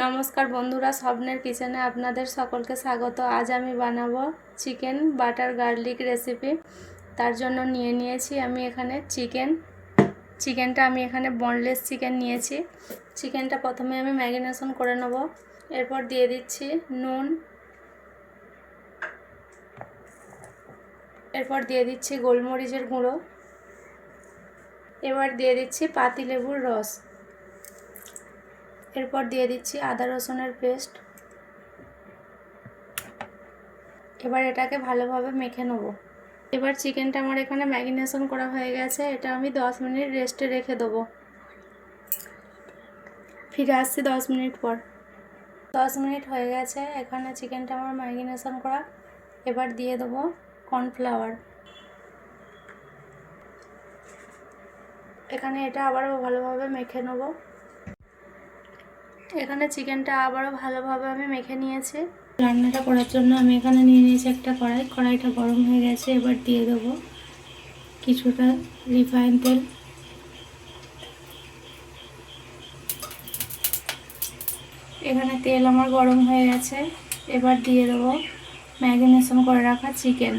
নমস্কার বন্ধুরা, স্বপ্নের কিচেনে আপনাদের সকলকে স্বাগত। আজ আমি বানাবো চিকেন বাটার গার্লিক রেসিপি। তার জন্য নিয়েছি আমি এখানে চিকেনটা আমি এখানে বোনলেস চিকেন নিয়েছি। চিকেনটা প্রথমে আমি ম্যারিনেশন করে নেব। এরপর দিয়ে দিচ্ছি নুন, এরপর দিয়ে দিচ্ছি গোলমরিচের গুঁড়ো, এবার দিয়ে দিচ্ছি পাতিলেবুর রস, এরপর দিয়ে দিচ্ছি আদা রসুনের পেস্ট। এবার এটাকে ভালোভাবে মেখে নেব। এবার চিকেনটা আমার এখানে ম্যারিনেশন করা হয়ে গেছে, এটা আমি 10 মিনিট রেস্টে রেখে দেবো। ফিরে আসছি 10 মিনিট পর। 10 মিনিট হয়ে গেছে, এখানে চিকেনটা আমার ম্যারিনেশন করা। এবার দিয়ে দেবো কর্নফ্লাওয়ার। এখানে এটা আবারও ভালোভাবে মেখে নেব। এখানে চিকেনটা আবারও ভালোভাবে আমি মেখে নিয়েছি। রান্নাটা করার জন্য আমি এখানে নিয়ে নিয়েছি একটা কড়াইটা গরম হয়ে গেছে। এবার দিয়ে দেবো কিছুটা রিফাইন তেল। এখানে তেল আমার গরম হয়ে গেছে। এবার দিয়ে দেবো ম্যারিনেশন করে রাখা চিকেন।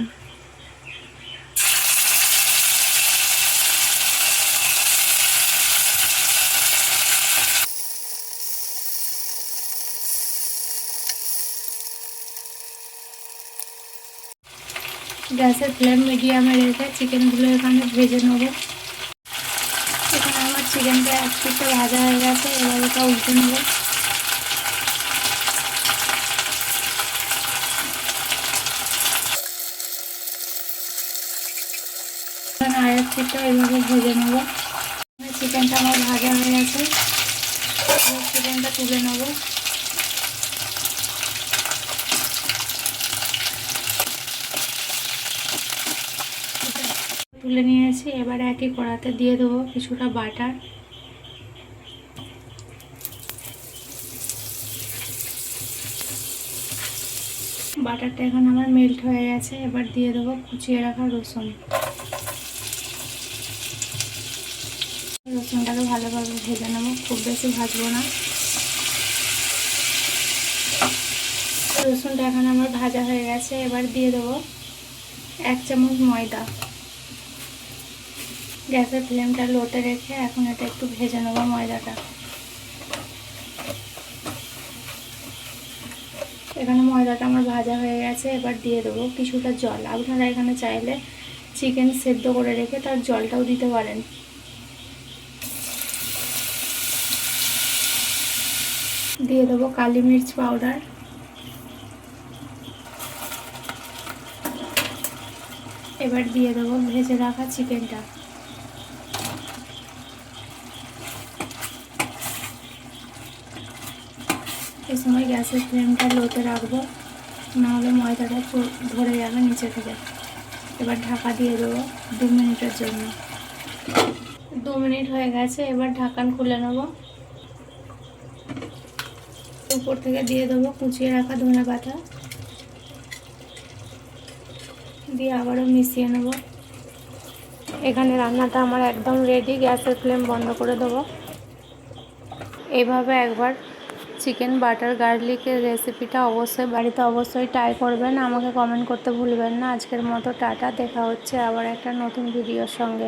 গ্যাসের ফ্লেম মিডিয়ামে রেখে চিকেনগুলো এখানে ভেজে নেব। এখানে আমার চিকেনটা এক পিঠে ভাজা হয়ে গেছে। এবার এটা উল্টে নেব। এখানে আরেক পিঠটা এইভাবে ভেজে নেব। চিকেনটা আমার ভাজা হয়ে গেছে, চিকেনটা তুলে নেব। তুলে নিয়েছি। এবার একই কড়াতে দিয়ে দেবো কিছুটা বাটার। বাটারটা এখন আমার মেল্ট হয়ে গেছে। এবার দিয়ে দেবো কুচিয়ে রাখা রসুন। রসুনটাকে ভালোভাবে ভেজে নেবো, খুব বেশি ভাজবো না। রসুনটা এখন আমার ভাজা হয়ে গেছে। এবার দিয়ে দেবো 1 চামচ ময়দা। গ্যাসের ফ্লেমটা লোতে রেখে এখন এটা একটু ভেজে নেবো ময়দাটা। এখানে ময়দাটা আমার ভাজা হয়ে গেছে। এবার দিয়ে দেবো কিছুটা জল। আপনারা এখানে চাইলে চিকেন সেদ্ধ করে রেখে তার জলটাও দিতে পারেন। দিয়ে দেবো কালি মির্চ পাউডার। এবার দিয়ে দেবো ভেজে রাখা চিকেনটা। এই সময় গ্যাসের ফ্লেমটা লোতে রাখবো, নাহলে ময়দাটা ধরে যাবে নিচে থেকে। এবার ঢাকা দিয়ে দেবো 2 মিনিটের জন্য। 2 মিনিট হয়ে গেছে। এবার ঢাকন খুলে নেব। উপর থেকে দিয়ে দেবো কুচিয়ে রাখা ধনেপাতা, দিয়ে আবারও মিশিয়ে নেব। এখানে রান্নাটা আমার একদম রেডি। গ্যাসের ফ্লেম বন্ধ করে দেবো। এইভাবে একবার চিকেন বাটার গার্লিকের রেসিপিটা অবশ্যই ট্রাই করবেন। আমাকে কমেন্ট করতে ভুলবেন না। আজকের মতো টাটা, দেখা হচ্ছে আবার একটা নতুন ভিডিওর সঙ্গে।